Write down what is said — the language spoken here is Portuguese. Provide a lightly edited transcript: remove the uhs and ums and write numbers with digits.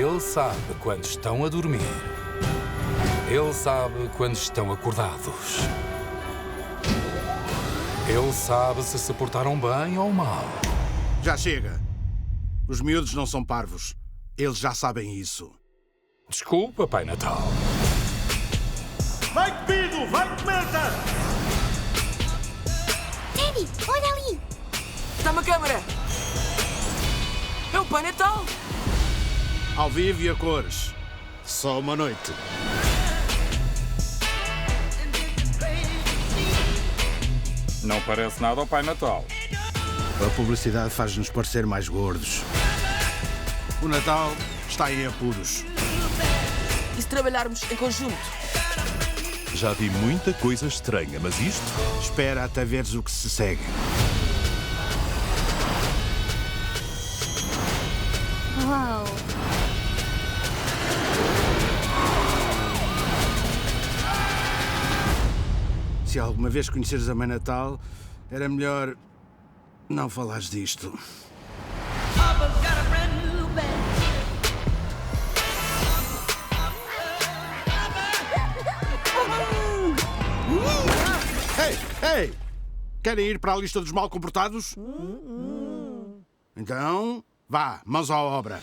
Ele sabe quando estão a dormir. Ele sabe quando estão acordados. Ele sabe se portaram bem ou mal. Já chega. Os miúdos não são parvos. Eles já sabem isso. Desculpa, Pai Natal. Vai comigo! Vai comenta! Teddy, olha ali! Dá uma câmara! É o Pai Natal! Ao vivo e a cores. Só uma noite. Não parece nada ao Pai Natal. A publicidade faz-nos parecer mais gordos. O Natal está em apuros. E se trabalharmos em conjunto? Já vi muita coisa estranha, mas isto... Espera até veres o que se segue. Uau! Se alguma vez conheceres a Mãe Natal, era melhor não falares disto. Ei! Querem ir para a lista dos mal comportados? Então, vá, mãos à obra.